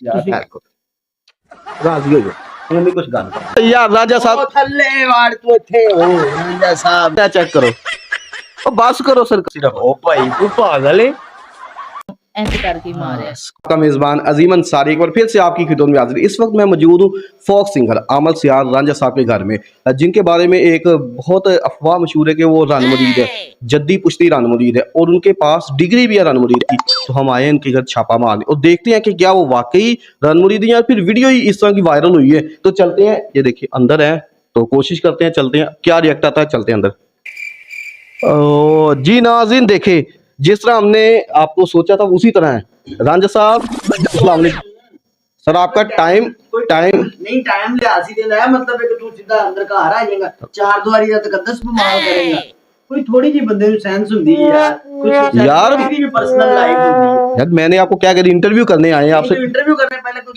यार राजी हो जाओ ਹੁਣ ਵੀ ਕੁਝ ਗੱਲ ਕਰ ਯਾਰ ਰਾਜਾ ਸਾਹਿਬ ਥੱਲੇ ਵਾੜ ਤੂੰ ਇੱਥੇ ਹੋ ਰਾਜਾ ਸਾਹਿਬ ਚੈੱਕ ਕਰੋ ਉਹ ਬਸ ਕਰੋ सरकार ਉਹ ਭਾਈ ਤੂੰ पागल है ऐसे करके मारे का मेजबान अजीम अंसारी एक बार फिर से आपकी खिदमत में हाजिर। इस वक्त मैं मौजूद हूँ फोक सिंगर आमल सियार रांझा साहब के घर में, जिनके बारे में एक बहुत अफवाह मशहूर है कि वो रन मुरीद है, जद्दी पुश्ती रन मुरीद है और उनके पास डिग्री भी है रन मुरीद की। तो हम आए इनके घर छापा मारने और देखते हैं कि क्या वो वाकई रन मुरीद है या फिर वीडियो ही इस तरह की वायरल हुई है। तो चलते हैं, ये देखिए अंदर है तो कोशिश करते हैं, चलते हैं क्या रिएक्ट आता है, चलते हैं अंदर। जी नाज़रीन देखे जिस तरह हमने आपको सोचा था उसी तरह है। रांझा साहब अस्सलाम वालेकुम सर, आपका टाइम नहीं टाइम लिहाजी देना है, मतलब है कि तू सीधा अंदर का आ जाएगा, चार दुआरी का तकद्दस पे मार करेगा। कोई थोड़ी जी बंदे ਨੂੰ सेंस ਹੁੰਦੀ है यार, कुछ यार भी पर्सनल लाइफ होती है यार। मैंने आपको क्या कह इंटरव्यू करने आए हैं आपसे। इंटरव्यू करने पहले तो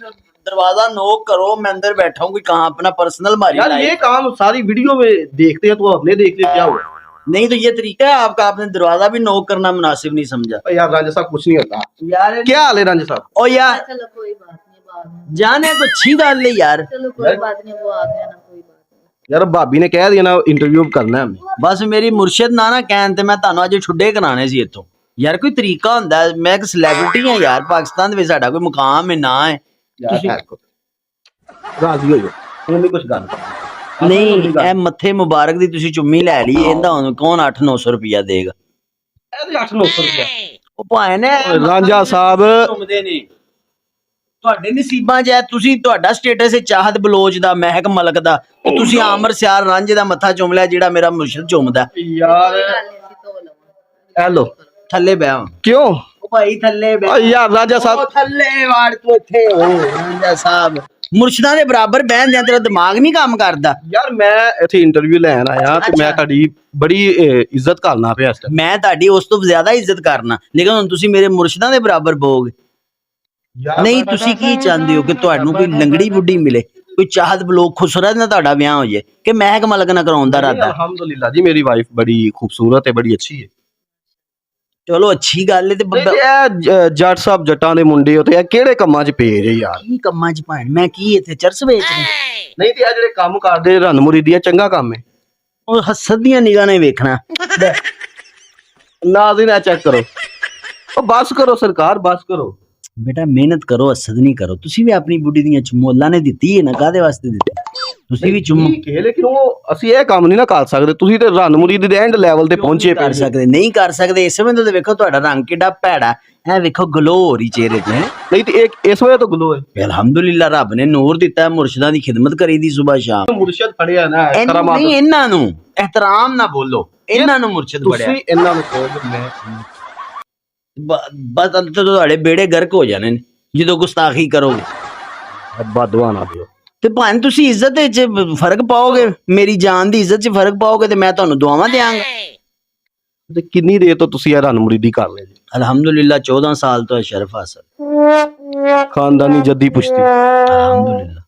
दरवाजा नॉक करो, मैं अंदर बैठा हूँ, कोई कहाँ अपना पर्सनल मारी यार ये काम सारी वीडियो में देखते हैं तो हमने देख लिया क्या हुआ। नहीं तो ये तरीका है आपका, आपने दरवाजा भी नॉक करना मुनासिब नहीं समझा। यार रांझा साहब कुछ नहीं होता यार क्या हाल है रांझा साहब? ओ यार चलो कोई बात नहीं, बाद में जाने तो अच्छी गल है यार, चलो कोई बात नहीं, वो आ गया ना, कोई बात नहीं। यार भाभी ने कह दिया ना इंटरव्यू करना है हमें। बस मेरी मुर्शिद ना कहन ते मैं ਤੁਹਾਨੂੰ ਅੱਜ ਛੁੱਡੇ ਕਰਾਣੇ ਸੀ ਇੱਥੋਂ। ਯਾਰ ਕੋਈ ਤਰੀਕਾ ਹੁੰਦਾ, ਮੈਂ ਇੱਕ ਸੈਲੀਬ੍ਰਿਟੀ ਹਾਂ ਯਾਰ, ਪਾਕਿਸਤਾਨ ਦੇ ਵਿੱਚ ਸਾਡਾ ਕੋਈ ਮੁਕਾਮ ਹੈ ਨਾ ਹੈ। ਰਾਜ਼ੀ ਹੋ ਜਾਓ ਹੁਣ ਵੀ ਕੁਝ ਗੱਲ ਕਰ ਨਹੀਂ ਇਹ ਮੱਥੇ ਮੁਬਾਰਕ ਦੀ ਤੁਸੀਂ ਚੁੰਮੀ ਲੈ ਲਈ, ਇਹਦਾ ਹੁਣ ਕੌਣ 8-900 ਰੁਪਿਆ ਦੇਗਾ? ਇਹਦੇ 8-900 ਰੁਪਏ ਉਹ ਭਾਵੇਂ ਨੇ ਰਾਂਝਾ ਸਾਹਿਬ ਘੁੰਮਦੇ ਨੇ ਤੁਹਾਡੇ ਨਸੀਬਾਂ 'ਚ ਹੈ, ਤੁਸੀਂ ਤੁਹਾਡਾ ਸਟੇਟਸ ਹੈ ਚਾਹਤ ਬਲੋਚ ਦਾ, ਮਹਿਕ ਮਲਕ ਦਾ, ਉਹ ਤੁਸੀਂ ਆਮਰ ਸਿਆਰ ਰਾਂਝੇ ਦਾ ਮੱਥਾ ਚੁੰਮ ਲਿਆ ਜਿਹੜਾ ਮੇਰਾ ਮੁਰਸ਼ਿਦ ਚੁੰਮਦਾ ਯਾਰ। ਹੈਲੋ ਥੱਲੇ ਬਹਿ ਕਿਉਂ ਉਹ ਭਾਈ ਥੱਲੇ ਬਹਿ ਯਾਰ ਰਾਂਝਾ ਸਾਹਿਬ ਥੱਲੇ ਵਾੜ ਤੂੰ ਇੱਥੇ ਹੋ ਰਾਂਝਾ ਸਾਹਿਬ, ਮੁਰਸ਼ਿਦਾਂ ਦੇ ਬਰਾਬਰ ਬਹਿਣ ਦਿਆਂ ਤੇਰਾ ਦਿਮਾਗ ਨਹੀਂ ਕੰਮ ਕਰਦਾ। ਯਾਰ ਮੈਂ ਇੱਥੇ ਇੰਟਰਵਿਊ ਲੈਣ ਆਇਆ ਤੇ ਮੈਂ ਤੁਹਾਡੀ ਬੜੀ ਇੱਜ਼ਤ ਕਰਨਾ ਪਿਆ ਇਸ ਟਾਈਮ। ਮੈਂ ਤੁਹਾਡੀ ਉਸ ਤੋਂ ਜ਼ਿਆਦਾ ਇੱਜ਼ਤ ਕਰਨਾ, ਲੇਕਿਨ ਹੁਣ ਤੁਸੀਂ ਮੇਰੇ ਮੁਰਸ਼ਿਦਾਂ ਦੇ ਬਰਾਬਰ ਬੋਗੇ। ਨਹੀਂ ਤੁਸੀਂ ਕੀ ਚਾਹੁੰਦੇ ਹੋ ਕਿ ਤੁਹਾਨੂੰ ਕੋਈ ਲੰਗੜੀ ਬੁੱਢੀ ਮਿਲੇ, ਕੋਈ ਚਾਹਤ ਬਲੋਕ ਖੁਸਰਤ ਨਾਲ ਤੁਹਾਡਾ ਵਿਆਹ ਹੋ ਜਾਏ, ਕਿ ਮਹਿਕ ਮਲਕ ਨਾਲ ਕਰਾਉਣ ਦਾ ਇਰਾਦਾ? ਅਲਹਮਦੁਲਿਲਾ ਜੀ ਮੇਰੀ ਵਾਈਫ ਬੜੀ ਖੂਬਸੂਰਤ ਹੈ, ਬੜੀ ਅੱਛੀ ਹੈ। ਚਲੋ ਅੱਛੀ ਗੱਲ ਹੈ। ਤੇ ਜੱਟ ਸਾਹਿਬ ਜੱਟਾਂ ਦੇ ਮੁੰਡੇ ਉਤੇ ਕਿਹੜੇ ਕੰਮਾਂ 'ਚ ਪਏ ਰਹੇ ਯਾਰ? ਕੀ ਕੰਮਾਂ 'ਚ ਭਾਣ ਮੈਂ ਕੀ ਇੱਥੇ ਚਰਸ ਵੇਚਣੀ? ਨਹੀਂ ਤੇ ਆ ਜਿਹੜੇ ਕੰਮ ਕਰਦੇ ਰਨ ਮੁਰੀਦੀ ਚੰਗਾ ਕੰਮ ਹੈ। ਉਹ ਹਸਦ ਦੀਆਂ ਨਿਗਾਹਾਂ ਨੇ ਵੇਖਣਾ। ਨਾਜ਼ਰੀਨ ਚੈੱਕ ਕਰੋ, ਉਹ ਬਸ ਕਰੋ ਸਰਕਾਰ, ਬਸ ਕਰੋ ਬੇਟਾ, ਮਿਹਨਤ ਕਰੋ, ਹਸਦ ਨਹੀਂ ਕਰੋ। ਤੁਸੀਂ ਵੀ ਆਪਣੀ ਬੁੱਢੀ ਦੀਆਂ ਚੁੰਮੋਲਾਂ ਨੇ ਦਿੱਤੀ ਹੈ ਨਾ, ਕਾਹਦੇ ਵਾਸਤੇ ਦਿੱਤੀ? ਤੁਸੀਂ ਵੀ ਚੁੰਮੋ। ਲੇਕਿਨ ਉਹ ਅਸੀਂ ਇਹ ਕੰਮ ਨਹੀਂ ਨਾ ਕਰ ਸਕਦੇ, ਤੁਸੀਂ ਤੇ ਰਨ ਮੁਰੀਦੀ ਦੇ ਐਂਡ ਲੈਵਲ ਤੇ ਪਹੁੰਚੇ ਕਰ ਸਕਦੇ ਨਹੀਂ ਕਰ ਸਕਦੇ। ਇਸ ਵੇਲੇ ਤਾਂ ਵੇਖੋ ਤੁਹਾਡਾ ਰੰਗ ਕਿੱਡਾ ਭੈੜਾ ਹੈ, ਵੇਖੋ ਗਲੋ ਹੋ ਰਹੀ ਚਿਹਰੇ ਤੇ। ਨਹੀਂ ਤੇ ਇਸ ਵੇਲੇ ਤਾਂ ਗਲੋ ਹੈ। ਅਲਹਮਦੁਲਿਲਾ ਰੱਬ ਨੇ ਨੂਰ ਦਿੱਤਾ, ਮੁਰਸ਼ਿਦਾਂ ਦੀ ਖਿਦਮਤ ਕਰੀ ਦੀ ਸੁਬਹ ਸ਼ਾਮ। ਮੁਰਸ਼ਿਦ ਫੜਿਆ ਨਾ ਨਹੀਂ ਇਹਨਾਂ ਨੂੰ ਇਹਤਰਾਮ ਨਾ ਬੋਲੋ, ਇਹਨਾਂ ਨੂੰ ਮੁਰਸ਼ਿਦ ਬੜਿਆ। ਤੁਸੀਂ ਇਹਨਾਂ ਨੂੰ ਕਹੋ ਮੈਂ ਬਸ ਅੰਤ ਤੁਹਾਡੇ ਬੇੜੇ ਗਰਕ ਹੋ ਜਾਣੇ ਨੇ ਜਦੋਂ ਗੁਸਤਾਖੀ ਕਰੋਗੇ। ਬਦਵਾ ਨਾ ਦਿਓ ਤੇ ਭਾਵੇਂ ਤੁਸੀਂ ਇੱਜ਼ਤ ਵਿੱਚ ਫਰਕ ਪਾਓਗੇ, ਮੇਰੀ ਜਾਨ ਦੀ ਇੱਜ਼ਤ 'ਚ ਫਰਕ ਪਾਓਗੇ ਤੇ ਮੈਂ ਤੁਹਾਨੂੰ ਦੁਆਵਾਂ ਦਿਆਂਗਾ। ਤੇ ਕਿੰਨੀ ਦੇਰ ਤੋਂ ਤੁਸੀਂ ਇਹ ਰਨ ਮੁਰੀਦੀ ਕਰ ਰਹੇ ਜੀ? ਅਲਹਮਦੁਲਿਲਾ 14 ਸਾਲ ਤੋਂ ਸ਼ਰਫ ਹਾਸਲ, ਖਾਨਦਾਨੀ ਜੱਦੀ ਪੁਸ਼ਤੀ। ਅਲਹਮਦੁਲਿਲਾ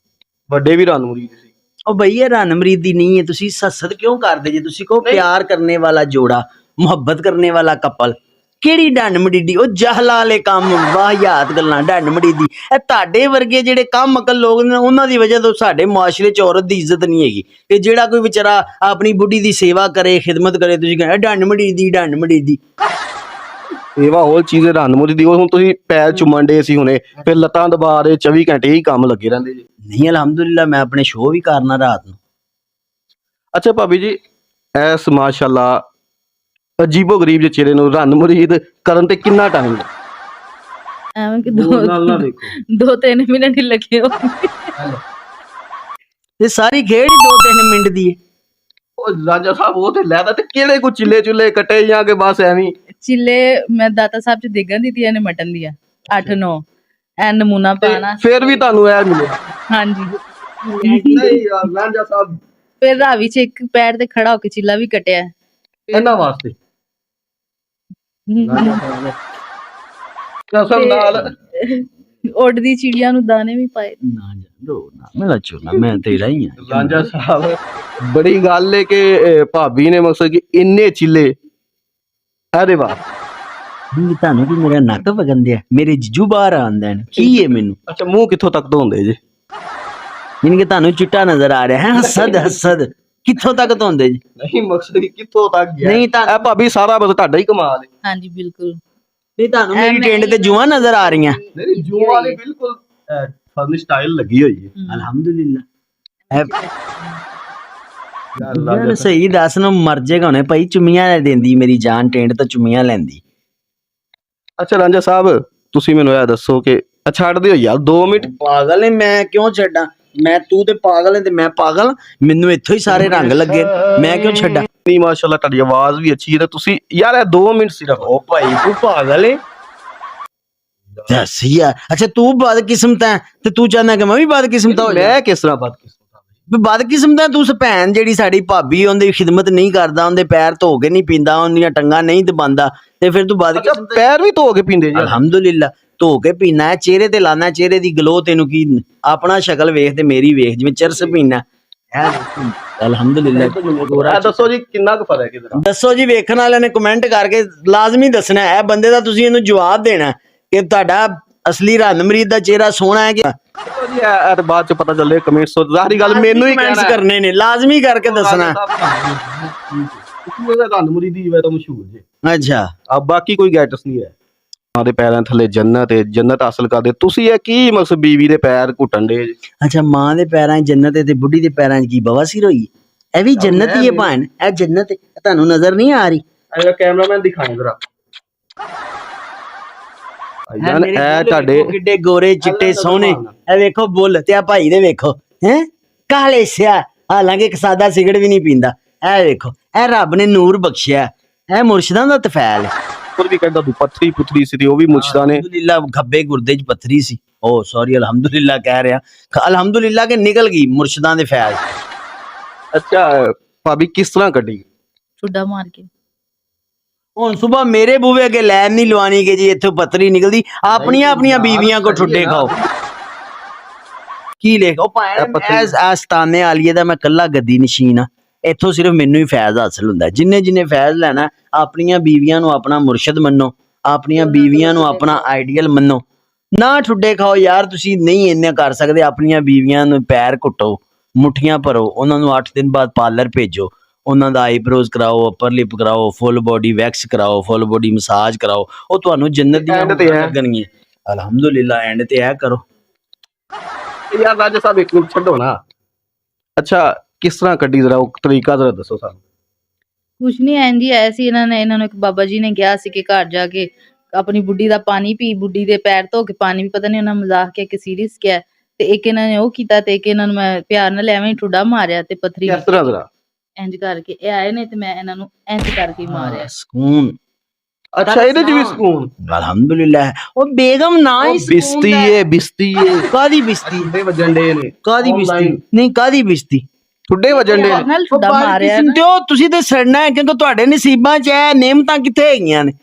ਵੱਡੇ ਵੀ ਰਨ ਮੁਰੀਦ ਸੀ। ਉਹ ਬਈ ਇਹ ਰਨ ਮਰੀਦੀ ਨਹੀਂ ਹੈ। ਤੁਸੀਂ ਹਸਦ ਕਿਉਂ ਕਰਦੇ ਜੇ? ਤੁਸੀਂ ਕਹੋ ਪਿਆਰ ਕਰਨੇ ਵਾਲਾ ਜੋੜਾ, ਮੁਹੱਬਤ ਕਰਨੇ ਵਾਲਾ ਕਪਲ। ਕਿਹੜੀ ਡੰਡ ਮਡੀਡੀ? ਉਹ ਜਹਲਾ ਵਾਲੇ ਕੰਮ, ਵਾਹਿਆਤ ਗੱਲਾਂ, ਡੰਡ ਮਡੀਦੀ। ਇਹ ਤੁਹਾਡੇ ਵਰਗੇ ਜਿਹੜੇ ਕੰਮ ਅਕਲ ਲੋਕ ਨੇ ਉਹਨਾਂ ਦੀ ਵਜ੍ਹਾ ਤੋਂ ਸਾਡੇ ਮੁਆਸ਼ਰੇ 'ਚ ਔਰਤ ਦੀ ਇੱਜ਼ਤ ਨਹੀਂ ਹੈਗੀ। ਤੇ ਜਿਹੜਾ ਕੋਈ ਵਿਚਾਰਾ ਆਪਣੀ ਬੁੱਢੀ ਦੀ ਸੇਵਾ ਕਰੇ, ਖਿਦਮਤ ਕਰੇ, ਤੁਸੀਂ ਕਹਿੰਦੇ ਡੰਡ ਮਡੀਦੀ, ਡੰਡ ਮਡੀਦੀ। ਸੇਵਾ ਹੋਰ ਚੀਜ਼ ਰਨ ਮੁਰੀਦੀ। ਹੁਣ ਤੁਸੀਂ ਪੈਰ ਚੁੰਮਣ ਡੇ ਸੀ ਹੁਣੇ, ਫਿਰ ਲੱਤਾਂ ਦਬਾ ਰਹੇ 24 ਘੰਟੇ ਹੀ ਕੰਮ ਲੱਗੇ ਰਹਿੰਦੇ ਜੀ। ਨਹੀਂ ਅਲਹਮਦੁਲਿਲਾ ਮੈਂ ਆਪਣੇ ਸ਼ੋਅ ਵੀ ਕਰਨਾ ਰਾਤ ਨੂੰ। ਅੱਛਾ ਭਾਬੀ ਜੀ, ਐਸ ਮਾਸ਼ਾਅੱਲਾ ਅਜੀਬੋ ਗਰੀਬ ਜਿਹੇ ਚਿਹਰੇ ਨੂੰ ਰਨ ਮੁਰੀਦ ਕਰਨ ਤੇ ਕਿੰਨਾ ਟਾਈਮ ਲੱਗਾ? ਐਵੇਂ ਕਿ ਨਾ ਦੇਖੋ 2-3 ਮਿੰਟ ਹੀ ਲੱਗੇ ਹੋ। ਤੇ ਸਾਰੀ ਖੇਡ ਹੀ 2-3 ਮਿੰਟ ਦੀ ਹੈ। ਉਹ ਰਾਂਝਾ ਸਾਹਿਬ ਉਹ ਤੇ ਲੈਦਾ ਤੇ ਕਿਹੜੇ ਕੋ ਚਿੱਲੇ ਚੁੱਲੇ ਕੱਟੇ ਜਾਂ ਕਿ ਬਸ ਐਵੇਂ ਚਿੱਲੇ ਮੈਂ ਦਾਤਾ ਸਾਹਿਬ 'ਚ ਦੇਗਾਂ ਦਿੱਤੀਆਂ ਨੇ ਮਟਨ ਦੀਆਂ 8-9 ਐ ਨਮੂਨਾ ਪਾਣਾ। ਫਿਰ ਵੀ ਤੁਹਾਨੂੰ ਇਹ ਮਿਲਿਆ? ਹਾਂਜੀ ਨਹੀਂ ਯਾਰ ਰਾਂਝਾ ਸਾਹਿਬ ਫਿਰ ਰਾਵੀ 'ਚ ਇੱਕ ਪੈਰ ਤੇ ਖੜਾ ਹੋ ਕੇ ਚਿੱਲਾ ਵੀ ਕੱਟਿਆ ਇਹਨਾਂ ਵਾਸਤੇ। ਕਸਮ ਨਾਲ ਉੱਡਦੀ ਚਿੜੀਆਂ ਨੂੰ ਦਾਣੇ ਵੀ ਪਾਏ। ਨਾ ਜਾਦੋ ਨਾ ਮੇਰਾ ਚੋਨਾ, ਮੈਂ ਤੇਰਾ ਹੀ ਹਾਂ। ਰਾਂਝਾ ਸਾਹਿਬ ਬੜੀ ਗੱਲ ਹੈ ਕਿ ਭਾਬੀ ਨੇ ਮਕਸਦ ਕਿ ਇੰਨੇ ਚਿੱਲੇ ਇਹਦੇ ਬਾਅਦ ਨਹੀਂ ਤੁਹਾਨੂੰ ਕੀ ਮੇਰਾ ਨੱਕ ਵਗੰਦੇ ਆ, ਮੇਰੇ ਜੀਜੂ ਬਾਹਰ ਆਉਂਦੇ ਨੇ, ਕੀ ਹੈ ਮੈਨੂੰ? ਅੱਛਾ ਮੂੰਹ ਕਿੱਥੋਂ ਤੱਕ ਧੋਂਦੇ ਜੀ? ਯਾਨੀ ਕਿ ਤੁਹਾਨੂੰ ਚਿੱਟਾ ਨਜ਼ਰ ਆ ਰਿਹਾ ਹੈ, ਹਸਦ ਹਸਦ ਕਿੱਥੋਂ ਤੱਕ ਧੋਂਦੇ ਜੀ? ਨਹੀਂ ਮਕਸਦ ਕਿ ਕਿੱਥੋਂ ਤੱਕ ਗਿਆ? ਨਹੀਂ ਤਾਂ ਇਹ ਭਾਬੀ ਸਾਰਾ ਬਸ ਤੁਹਾਡਾ ਹੀ ਕਮਾਲ ਹੈ। ਹਾਂਜੀ ਬਿਲਕੁਲ। ਨਹੀਂ ਤੁਹਾਨੂੰ ਮੇਰੀ ਟਿੰਡ ਤੇ ਜੂਆਂ ਨਜ਼ਰ ਆ ਰਹੀਆਂ। ਨਹੀਂ ਜੋ ਵਾਲੇ ਬਿਲਕੁਲ ਫਨ ਸਟਾਈਲ ਲੱਗੀ ਹੋਈ ਹੈ। ਅਲਹਮਦੁਲਿਲਾ। ਯਾਰ ਸਹੀ ਦੱਸ ਨੂੰ ਮਰ ਜਾਏਗਾ ਹੁਣੇ ਭਾਈ, ਚੁੰਮੀਆਂ ਦਿੰਦੀ ਮੇਰੀ ਜਾਨ, ਟਿੰਡ ਤੋਂ ਚੁੰਮੀਆਂ ਲੈਂਦੀ। ਅੱਛਾ ਰਾਂਝਾ ਸਾਹਿਬ ਤੁਸੀਂ ਮੈਨੂੰ ਇਹ ਦੱਸੋ ਕਿ ਛੱਡ ਦਿਓ ਯਾਰ 2 ਮਿੰਟ। ਪਾਗਲ ਨੇ, ਮੈਂ ਕਿਉਂ ਛੱਡਾਂ? ਮੈਂ ਤੂੰ ਤੇ ਪਾਗਲ ਹੈ ਤੇ ਮੈਂ ਪਾਗਲ, ਮੈਨੂੰ ਇੱਥੋਂ ਹੀ ਸਾਰੇ ਰੰਗ ਲੱਗੇ, ਮੈਂ ਕਿਉਂ ਛੱਡਾਂ? ਨਹੀਂ ਮਾਸ਼ਾਅੱਲਾ ਤੁਹਾਡੀ ਆਵਾਜ਼ ਵੀ ਅੱਛੀ ਹੈ ਤੇ ਤੁਸੀਂ ਯਾਰ ਇਹ 2 ਮਿੰਟ ਸਿਰਫ। ਉਹ ਭਾਈ ਤੂੰ ਪਾਗਲ ਏ ਦੱਸ ਯਾਰ। ਅੱਛਾ ਤੂੰ ਬਦਕਿਸਮਤ ਹੈ ਤੇ ਤੂੰ ਚਾਹੁੰਦਾ ਕਿ ਮੈਂ ਵੀ ਬਦਕਿਸਮਤ ਹੋ ਜਾ? ਮੈਂ ਕਿਸ ਤਰ੍ਹਾਂ ਵੀ ਬਦਕਿਸਮਤ ਹੈ ਤੂੰ? ਭੈਣ ਜਿਹੜੀ ਸਾਡੀ ਭਾਬੀ ਉਹਦੀ ਖਿਦਮਤ ਨਹੀਂ ਕਰਦਾ, ਉਹਦੇ ਪੈਰ ਧੋ ਕੇ ਨਹੀਂ ਪੀਂਦਾ, ਉਹਦੀਆਂ ਟੰਗਾਂ ਨਹੀਂ ਦਬਾਉਂਦਾ, ਤੇ ਫਿਰ ਤੂੰ ਬਦਕਿਸਮਤ? ਪੈਰ ਵੀ ਧੋ ਕੇ ਪੀਂਦੇ ਜੀ? ਅਲਹਮਦੁਲਿਲਾ ਧੋ ਕੇ ਪੀਣਾ ਹੈ, ਚਿਹਰੇ ਤੇ ਲਾਣਾ, ਚਿਹਰੇ ਦੀ ਗਲੋ ਤੈਨੂੰ ਕੀ, ਆਪਣਾ ਸ਼ਕਲ ਵੇਖ ਤੇ ਮੇਰੀ ਵੇਖ, ਜਿਵੇਂ ਚਰਸ ਪੀਣਾ। ਅਲਹਮਦੁਲਿਲਾ। ਇਹ ਦੱਸੋ ਜੀ ਕਿੰਨਾ ਕੁ ਫਰਕ ਹੈ ਇਹਦਾ? ਦੱਸੋ ਜੀ, ਵੇਖਣ ਵਾਲਿਆਂ ਨੇ ਕਮੈਂਟ ਕਰਕੇ ਲਾਜ਼ਮੀ ਦੱਸਣਾ ਹੈ ਬੰਦੇ ਦਾ, ਤੁਸੀਂ ਇਹਨੂੰ ਜਵਾਬ ਦੇਣਾ ਕਿ ਤੁਹਾਡਾ ਅਸਲੀ ਰੰਨ ਮਰੀਦ ਦਾ ਚਿਹਰਾ ਸੋਹਣਾ ਹੈ ਕਿ ਜੀ ਇਹ ਤਾਂ ਬਾਅਦ ਚ ਪਤਾ ਚੱਲੇ ਕਮੈਂਟਸ ਤੋਂ। ਜ਼ਾਹਰੀ ਗੱਲ ਮੈਨੂੰ ਹੀ ਕਮੈਂਟਸ ਕਹਿਣਾ ਕਰਨੇ ਨੇ, ਲਾਜ਼ਮੀ ਕਰਕੇ ਦੱਸਣਾ। ਉਹਦਾ ਰੰਨ ਮਰੀਦੀ ਜਿਵੇਂ ਤਾਂ ਮਸ਼ਹੂਰ ਜੀ। ਅੱਛਾ ਆ ਬਾਕੀ ਕੋਈ ਗੈਟਸ ਨਹੀਂ ਹੈ। ਮਾਂ ਦੇ ਪੈਰਾਂ ਥੱਲੇ ਜੰਨਤ ਹੈ, ਜੰਨਤ ਹਾਸਲ ਕਰਦੇ ਤੁਸੀਂ ਇਹ ਕੀ ਮਕਸਦ ਬੀਵੀ ਦੇ ਪੈਰ ਘੁੱਟਣ ਦੇ? ਅੱਛਾ ਮਾਂ ਦੇ ਪੈਰਾਂ 'ਚ ਜੰਨਤ ਹੈ ਤੇ ਬੁੱਢੀ ਦੇ ਪੈਰਾਂ 'ਚ ਕੀ ਬਵਾਸੀਰ ਹੋਈ? ਇਹ ਵੀ ਜੰਨਤ ਹੀ ਹੈ ਭਾਣ, ਇਹ ਜੰਨਤ ਹੈ, ਤੁਹਾਨੂੰ ਨਜ਼ਰ ਨਹੀਂ ਆ ਰਹੀ? ਇਹਦਾ ਕੈਮਰਾਮੈਨ ਦਿਖਾਏ ਜਰਾ। ਯਾਰ ਇਹ ਤੁਹਾਡੇ ਕਿੱਡੇ ਗੋਰੇ ਚਿੱਟੇ ਸੋਹਣੇ, ਇਹ ਵੇਖੋ ਬੁੱਲ, ਤੇ ਆ ਭਾਈ ਦੇ ਵੇਖੋ ਹੈ ਕਾਲੇ ਸਿਆ, ਹਾਲਾਂਕਿ ਇੱਕ ਸਾਦਾ ਸਿਗਰਟ ਵੀ ਨਹੀਂ ਪੀਂਦਾ। ਇਹ ਵੇਖੋ, ਇਹ ਰੱਬ ਨੇ ਨੂਰ ਬਖਸ਼ਿਆ, ਇਹ ਮੁਰਸ਼ਿਦਾਂ ਦਾ ਤਫੈਲ ਹੈ। ਉਹ ਵੀ ਕਹਿੰਦਾ ਪੱਥਰੀ ਪੁੱਥਰੀ ਸੀ ਤੇ ਉਹ ਵੀ ਮੁਰਸ਼ਿਦਾਂ ਨੇ। ਅਲਹਮਦੁਲਿਲਾ ਖੱਬੇ ਗੁਰਦੇ 'ਚ ਪੱਥਰੀ ਸੀ। ਓ ਸੌਰੀ, ਅਲਹਮਦੁਲਿਲਾ ਕਹਿ ਰਿਹਾ, ਅਲਹਮਦੁਲਿਲਾ ਕਿ ਨਿਕਲ ਗਈ ਮੁਰਸ਼ਿਦਾਂ ਦੇ ਫੈਲ। ਅੱਛਾ ਭਾਬੀ ਕਿਸ ਤਰ੍ਹਾਂ ਕੱਢੀ? ਠੁੱਡਾ ਮਾਰ ਕੇ। ਹੁਣ ਸੁਬਾ ਮੇਰੇ ਬੂਵੇ ਅੱਗੇ ਲੈਨ ਨਹੀਂ ਲਵਾਣੀ ਕਿ ਜੀ ਇੱਥੋਂ ਪੱਥਰੀ ਨਿਕਲਦੀ, ਆਪਣੀਆਂ ਆਪਣੀਆਂ ਬੀਵੀਆਂ ਕੋ ਠੁੱਡੇ ਖਾਓ। ਕੀ ਲਿਖ ਉਹ ਭਾਵੇਂ ਆਸਤਾਨੇ ਆਲੀਏ ਦਾ ਮੈਂ ਕੱਲਾ ਗੱਦੀ ਨਸ਼ੀਨ ਆ, ਇੱਥੋਂ ਸਿਰਫ ਮੈਨੂੰ ਹੀ ਫੈਜ਼ ਹਾਸਲ ਹੁੰਦਾ। ਜਿੰਨੇ ਜਿੰਨੇ ਫੈਜ਼ ਲੈਣਾ, ਆਪਣੀਆਂ ਬੀਵੀਆਂ ਨੂੰ ਆਪਣਾ ਮੁਰਸ਼ਦ ਮੰਨੋ, ਆਪਣੀਆਂ ਬੀਵੀਆਂ ਨੂੰ ਆਪਣਾ ਆਈਡੀਅਲ ਮੰਨੋ, ਨਾ ਠੁੱਡੇ ਖਾਓ ਯਾਰ। ਤੁਸੀਂ ਨਹੀਂ ਇੰਨੇ ਕਰ ਸਕਦੇ, ਆਪਣੀਆਂ ਬੀਵੀਆਂ ਨੂੰ ਪੈਰ ਘੁੱਟੋ, ਮੁੱਠੀਆਂ ਭਰੋ, ਉਹਨਾਂ ਨੂੰ 8 ਦਿਨ ਬਾਅਦ ਪਾਰਲਰ ਭੇਜੋ, ਉਹਨਾਂ ਦਾ ਆਈਬ੍ਰੋਜ਼ ਕਰਾਓ, ਅਪਰ ਲਿਪ ਕਰਾਓ, ਫੁੱਲ ਬੋਡੀ ਵੈਕਸ ਕਰਾਓ, ਫੁੱਲ ਬੋਡੀ ਮਸਾਜ ਕਰਾਓ, ਉਹ ਤੁਹਾਨੂੰ ਜੰਨਤ ਦੀਆਂ ਲੱਗਣਗੀਆਂ। ਅਲਹਮਦੁਲਿਲਾ ਐਂਡ ਤੇ ਇਹ ਕਰੋ। ਯਾਰ ਰਾਜਾ ਸਾਹਿਬ ਇੱਕ ਮਿੰਟ ਛੱਡੋ ਨਾ। ਅੱਛਾ ਕਿਸ ਤਰ੍ਹਾਂ ਕੱਢੀ ਜਰਾ ਉਹ ਤਰੀਕਾ ਜਰਾ ਦੱਸੋ ਸਾਨੂੰ। ਕੁਛ ਨਹੀਂ ਐਂ ਜੀ ਆਇਆ ਸੀ, ਇਹਨਾਂ ਨੂੰ ਇੱਕ ਬਾਬਾ ਜੀ ਨੇ ਕਿਹਾ ਸੀ ਕਿ ਘਰ ਜਾ ਕੇ ਆਪਣੀ ਬੁੱਢੀ ਦਾ ਪਾਣੀ ਪੀ, ਬੁੱਢੀ ਦੇ ਪੈਰ ਧੋ ਕੇ ਪਾਣੀ ਵੀ, ਪਤਾ ਨਹੀਂ ਉਹਨਾਂ ਮਜ਼ਾਕ ਕਿਹਾ ਕਿ ਸੀਰੀਅਸ ਕਿਹਾ, ਤੇ ਇੱਕ ਇਹਨਾਂ ਨੇ ਉਹ ਕੀਤਾ ਤੇ ਇੱਕ ਇਹਨਾਂ ਨੂੰ ਮੈਂ ਪਿਆਰ ਨਾਲ ਐਵੇਂ ਹੀ ਠੁੱਡਾ ਮਾਰਿਆ ਤੇ ਪੱਥਰੀ ਕਿਸ ਤਰ੍ਹਾਂ ਜਰਾ ਇੰਜ ਕਰਕੇ ਇਹ ਆਏ ਨੇ ਤੇ ਮੈਂ ਇਹਨਾਂ ਨੂੰ ਇੰਜ ਕਰਕੇ ਹੀ ਮਾਰਿਆ। ਸਕੂਨ। ਅੱਛਾ ਇਹਦੇ ਚ ਵੀ ਸਕੂਨ? ਅਲਹਮਦੁਲਿਲਾ। ਉਹ ਬੇਗਮ ਨਾ ਹੀ ਬਿਸਤੀ ਏ, ਬਿਸਤੀ ਏ। ਕਾਦੀ ਬਿਸਤੀ? ਠੁੱਡੇ ਵੱਜਣ ਦੇ ਨੇ। ਕਾਦੀ ਬਿਸਤੀ? ਨਹੀਂ ਕਾਦੀ ਬਿਸਤੀ? ਠੁੱਡੇ ਵੱਜਣ ਦੇ ਨਾਲ ਠੁੱਡਾ ਮਾਰਿਆ ਨਾ। ਤੁਸੀਂ ਤੇ ਸੜਨਾ ਹੈ, ਕਿਉਂਕਿ ਤੁਹਾਡੇ ਨਸੀਬਾਂ 'ਚ ਇਹ ਨੇਮਤਾਂ ਕਿੱਥੇ ਹੈਗੀਆਂ ਨੇ?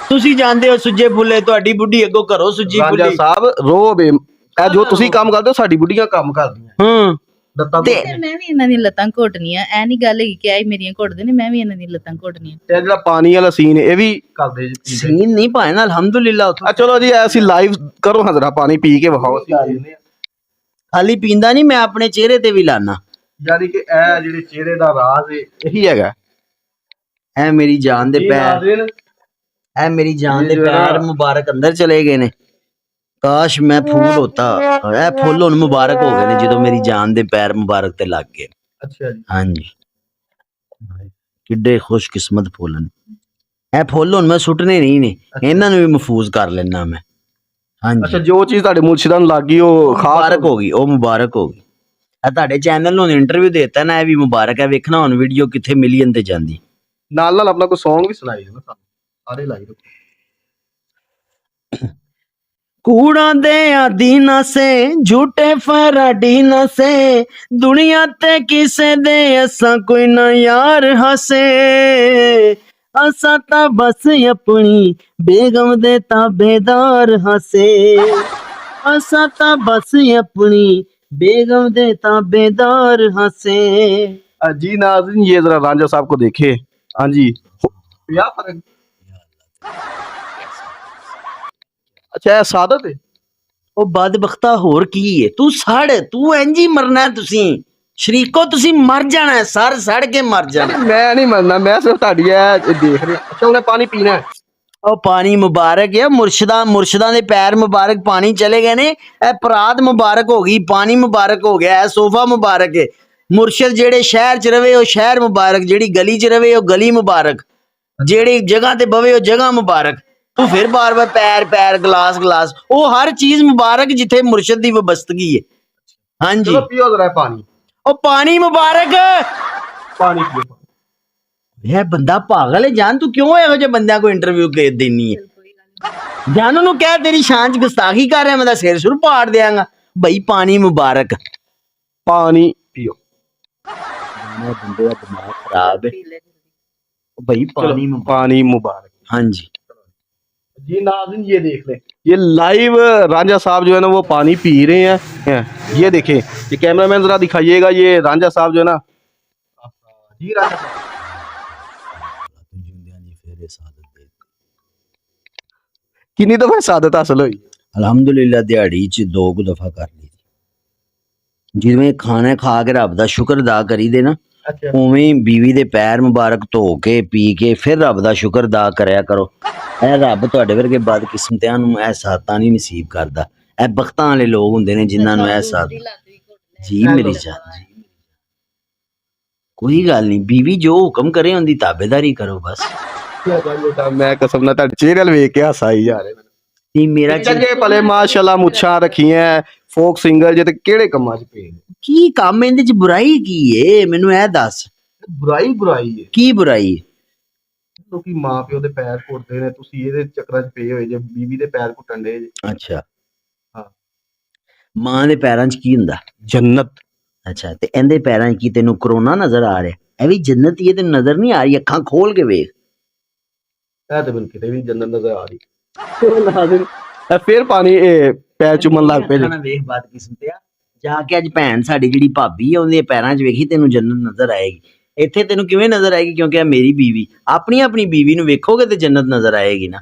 ਤੁਸੀਂ ਜਾਣਦੇ ਹੋ ਸੁੱਜੇ ਫੁੱਲੇ, ਤੁਹਾਡੀ ਬੁੱਢੀ ਅੱਗੋਂ ਘਰੋਂ ਸੁੱਜੀ ਰਾਜਾ ਫੁੱਲੀ। ਸਾਹਿਬ ਰੋਬ ਇਹ ਜੋ ਤੁਸੀਂ ਕੰਮ ਕਰਦੇ ਹੋ ਸਾਡੀ ਬੁੱਢੀਆਂ ਕੰਮ ਕਰਦੀਆਂ। ਲੱਤਾਂ ਤੇ ਮੈਂ ਵੀ ਇਹਨਾਂ ਦੀਆਂ ਲੱਤਾਂ ਘੋਟਣੀਆਂ, ਐ ਨਹੀਂ ਗੱਲ ਹੈਗੀ ਕਿ ਆਈ ਮੇਰੀਆਂ ਘੋਟਦੇ ਨੇ, ਮੈਂ ਵੀ ਇਹਨਾਂ ਦੀਆਂ ਲੱਤਾਂ ਘੋਟਣੀਆਂ। ਤੇ ਜਿਹੜਾ ਪਾਣੀ ਵਾਲਾ ਸੀਨ ਇਹ ਵੀ ਕਰਦੇ ਜੀ? ਸੀਨ ਨਹੀਂ ਭਾਏ ਨਾ, ਅਲਹਮਦੁਲਿਲਾ। ਚਲੋ ਜੀ ਅਸੀਂ ਲਾਈਵ ਕਰੋ ਹਜ਼ਰਾ, ਪਾਣੀ ਪੀ ਕੇ ਵਿਖਾਓ। ਖਾਲੀ ਪੀਂਦਾ ਨਹੀਂ, ਮੈਂ ਆਪਣੇ ਚਿਹਰੇ ਤੇ ਵੀ ਲਾਣਾ। ਯਾਨੀ ਕਿ ਇਹ ਜਿਹੜੇ ਚਿਹਰੇ ਦਾ ਰਾਜ਼ ਹੈ ਇਹੀ ਹੈਗਾ। ਐ ਮੇਰੀ ਜਾਨ ਦੇ ਪੈਰ, ਐ ਮੇਰੀ ਜਾਨ ਦੇ ਪੈਰ ਮੁਬਾਰਕ ਅੰਦਰ ਚਲੇ ਗਏ ਨੇ। ਕਾਸ਼ ਮੈਂ ਫੂਲ ਹੋਤਾ। ਇਹ ਫੁੱਲ ਹੁਣ ਮੁਬਾਰਕ ਹੋ ਗਏ ਨੇ ਜਦੋਂ ਮੇਰੀ ਜਾਨ ਦੇ ਪੈਰ ਮੁਬਾਰਕ ਤੇ ਲੱਗ ਗਏ। ਅੱਛਾ ਜੀ। ਹਾਂਜੀ ਕਿੱਡੇ ਖੁਸ਼ਕਿਸਮਤ ਫੁੱਲ ਨੇ ਇਹ ਫੁੱਲ। ਹੁਣ ਮੈਂ ਸੁੱਟਨੇ ਨਹੀਂ ਨੇ, ਇਹਨਾਂ ਨੂੰ ਵੀ ਮਹਿਫੂਜ਼ ਕਰ ਲੈਣਾ ਮੈਂ। ਹਾਂਜੀ ਅੱਛਾ ਜੋ ਚੀਜ਼ ਤੁਹਾਡੇ ਮੁਰਸ਼ਿਦਾਂ ਨੂੰ ਲੱਗੀ ਉਹ ਮੁਬਾਰਕ ਹੋ ਗਈ, ਉਹ ਮੁਬਾਰਕ ਹੋ ਗਈ। ਇਹ ਤੁਹਾਡੇ ਚੈਨਲ ਨੂੰ ਇੰਟਰਵਿਊ ਦੇਤਾ ਨਾ, ਇਹ ਵੀ ਮੁਬਾਰਕ ਹੈ। ਵੇਖਣਾ ਹੁਣ ਵੀਡੀਓ ਕਿੱਥੇ ਮਿਲੀਅਨ ਤੇ ਜਾਂਦੀ। ਨਾਲ ਨਾਲ ਆਪਣਾ ਕੋਈ ਸੌਂਗ ਵੀ ਸੁਣਾਈ ਦਿਓ ਸਾਨੂੰ, ਸਾਰੇ ਲਾਈ ਰੱਖੋ। कूड़ा दे आदि न से झूठे फराडी न से दुनिया ते किसे दे असा कोई ना यार हसे असा ता बस अपनी बेगम दे ताबेदार हसे असा ता बस अपनी बेगम दे ताबेदार हसे। जी नाज़रीन ये जरा रांझा साहब को देखे। हाँ जी क्या फर्क ਅੱਛਾ ਇਹ ਸਾਦਤ ਹੈ। ਉਹ ਬਦਬਖਤਾ ਹੋਰ ਕੀ ਏ, ਤੂੰ ਸੜ, ਤੂੰ ਇੰਜ ਹੀ ਮਰਨਾ ਹੈ, ਤੁਸੀਂ ਸ਼ਰੀਕੋ ਤੁਸੀਂ ਮਰ ਜਾਣਾ ਹੈ, ਸੜ ਕੇ ਮਰ ਜਾਣਾ। ਮੈਂ ਨਹੀਂ ਮੰਨਦਾ, ਮੈਂ ਸਿਰਫ ਤੁਹਾਡੀ ਇਹ ਦੇਖ ਰਿਹਾ। ਅੱਛਾ ਉਹਨੇ ਪਾਣੀ ਪੀਣਾ ਹੈ। ਉਹ ਪਾਣੀ ਮੁਬਾਰਕ ਹੈ, ਮੁਰਸ਼ਿਦਾਂ ਦੇ ਪੈਰ ਮੁਬਾਰਕ, ਪਾਣੀ ਚਲੇ ਗਏ ਨੇ, ਇਹ ਪਰਾਤ ਮੁਬਾਰਕ ਹੋ ਗਈ, ਪਾਣੀ ਮੁਬਾਰਕ ਹੋ ਗਿਆ, ਇਹ ਸੋਫਾ ਮੁਬਾਰਕ ਹੈ। ਮੁਰਸ਼ਿਦ ਜਿਹੜੇ ਸ਼ਹਿਰ 'ਚ ਰਵੇ ਉਹ ਸ਼ਹਿਰ ਮੁਬਾਰਕ, ਜਿਹੜੀ ਗਲੀ 'ਚ ਰਵੇ ਉਹ ਗਲੀ ਮੁਬਾਰਕ, ਜਿਹੜੀ ਜਗ੍ਹਾ ਤੇ ਬਵੇ ਉਹ ਜਗ੍ਹਾ ਮੁਬਾਰਕ। ਤੂੰ ਫਿਰ ਬਾਰ-ਬਾਰ ਪੈਰ ਗਲਾਸ, ਉਹ ਹਰ ਚੀਜ਼ ਮੁਬਾਰਕ ਜਿੱਥੇ ਮੁਰਸ਼ਿਦ ਦੀ ਵਬਸਤਗੀ ਹੈ। ਹਾਂਜੀ ਚਲੋ ਪੀਓ ਜ਼ਰਾ ਪਾਣੀ। ਉਹ ਪਾਣੀ ਮੁਬਾਰਕ। ਪਾਣੀ ਪੀਓ। ਇਹ ਬੰਦਾ ਪਾਗਲ ਹੈ ਜਾਨ, ਤੂੰ ਕਿਉਂ ਇਹੋ ਜਿਹੇ ਬੰਦਿਆਂ ਕੋ ਇੰਟਰਵਿਊ ਦੇ ਦੇਣੀ ਹੈ? ਜਾਨ ਨੂੰ ਕਹਿ ਤੇਰੀ ਸ਼ਾਨ 'ਚ ਗੁਸਤਾਖੀ ਕਰ ਰਿਹਾ, ਮੈਂ ਤਾਂ ਸਿਰ ਸੁਰ ਪਾੜ ਦਿਆਂਗਾ। ਬਈ ਪਾਣੀ ਮੁਬਾਰਕ। ਪਾਣੀ ਪੀਓ। ਬੰਦੇ ਦਾ ਦਿਮਾਗ ਖਰਾਬ ਹੈ। ਬਈ ਪਾਣੀ ਮੁਬਾਰਕ। पानी मुबारक। ਹਾਂਜੀ जी नाज़रीन ये देख लें, ये लाइव रांझा साहब जो है ना वो पानी पी रहे हैं। ये देखें, ये कैमरामैन जरा दिखाइएगा, ये रांझा साहब जो है ना। जी रांझा साहब कितनी दफा सादत हासिल हुई? ਅਲਹਮਦੁਲਿਲਾ ਦਿਹਾੜੀ 'ਚ 2 ਦਫਾ ਕਰ ਲਈ। ਜਿਵੇਂ ਖਾਣਾ ਖਾ ਕੇ ਰੱਬ ਦਾ ਸ਼ੁਕਰ ਅਦਾ ਕਰੀਦੇ ਨਾ, अच्छा ਉਵੇਂ ਹੀ ਬੀਵੀ ਦੇ ਪੈਰ ਮੁਬਾਰਕ ਧੋ ਕੇ ਪੀ ਕੇ ਫਿਰ ਰੱਬ ਦਾ ਸ਼ੁਕਰ ਅਦਾ ਕਰਿਆ ਕਰੋ। ਇਹ ਰੱਬ ਤੁਹਾਡੇ ਵਰਗੇ ਬਦਕਿਸਮਤਿਆਂ ਨੂੰ ਇਹ ਸਾਤਾਂ ਨਹੀਂ ਨਸੀਬ ਕਰਦਾ। ਇਹ ਬਖਤਾਂ ਵਾਲੇ ਲੋਕ ਹੁੰਦੇ ਨੇ ਜਿਨ੍ਹਾਂ ਨੂੰ ਇਹ ਸਾਤ। ਜੀ ਮੇਰੀ ਜਾਨ ਜੀ, ਕੋਈ ਗੱਲ ਨਹੀਂ, ਬੀਵੀ ਜੋ ਹੁਕਮ ਕਰੇ ਉਹਦੀ ਤਾਬੇਦਾਰੀ ਕਰੋ ਬਸ। मैं कसम ना ਤੁਹਾਡੇ ਚਿਹਰੇ ਵੱਲ ਵੇਖ ਕੇ ਹਾਸਾ ਹੀ ਜਾ ਰਿਹਾ। ਨਹੀਂ ਮੇਰਾ ਚੰਗੇ ਭਲੇ ਮਾਸ਼ਾਅੱਲਾ ਮੁੱਛਾਂ ਰੱਖੀਆਂ, ਫੋਕ ਸਿੰਗਰ ਜੇ ਤੇ ਕਿਹੜੇ ਕੰਮਾਂ 'ਚ ਪਏ ਨੇ? ਕੀ ਕੰਮ ਇਹਦੇ 'ਚ ਬੁਰਾਈ ਕੀ ਏ, ਮੈਨੂੰ ਇਹ ਦੱਸ। ਬੁਰਾਈ ਹੈ। ਕੀ ਬੁਰਾਈ ਏ? ਕਿਉਂਕਿ ਮਾਂ ਪਿਓ ਦੇ ਪੈਰ ਘੁੱਟਦੇ ਨੇ, ਤੁਸੀਂ ਇਹਦੇ ਚੱਕਰਾਂ 'ਚ ਪਏ ਹੋਏ ਜੇ, ਬੀਵੀ ਦੇ ਪੈਰ ਘੁੱਟਣ ਦੇ। ਅੱਛਾ ਹਾਂ। ਮਾਂ ਦੇ ਪੈਰਾਂ 'ਚ ਕੀ ਹੁੰਦਾ? ਜੰਨਤ। ਅੱਛਾ, ਤੇ ਇਹਦੇ ਪੈਰਾਂ 'ਚ ਕੀ ਤੈਨੂੰ ਕਰੋਨਾ ਨਜ਼ਰ ਆ ਰਿਹਾ? ਇਹ ਵੀ ਜੰਨਤ ਹੀ ਹੈ, ਤੈਨੂੰ ਨਜ਼ਰ ਨਹੀਂ ਆ ਰਹੀ? ਅੱਖਾਂ ਖੋਲ ਕੇ ਵੇਖ। ਇਹ ਤੇ ਮੈਨੂੰ ਕਿਤੇ ਵੀ ਜੰਨਤ ਨਜ਼ਰ ਆ ਰਹੀ। ਫਿਰ ਪਾਣੀ ਪੈਰ ਚੁੰਮਣ ਲੱਗ ਪਏ। ਅੱਖਾਂ ਨਾਲ ਵੇਖ ਬਦਕਿਸਮਤਿਆ, ਜਾ ਕੇ ਅੱਜ ਭੈਣ ਸਾਡੀ ਜਿਹੜੀ ਭਾਬੀ ਹੈ ਉਹਦੇ ਪੈਰਾਂ 'ਚ ਵੇਖੀ, ਤੈਨੂੰ ਜੰਨਤ ਨਜ਼ਰ ਆਏਗੀ। ਇੱਥੇ ਤੈਨੂੰ ਕਿਵੇਂ ਨਜ਼ਰ ਆਏਗੀ? ਕਿਉਂਕਿ ਇਹ ਮੇਰੀ ਬੀਵੀ, ਆਪਣੀ ਬੀਵੀ ਨੂੰ ਵੇਖੋਗੇ ਤੇ ਜੰਨਤ ਨਜ਼ਰ ਆਏਗੀ ਨਾ।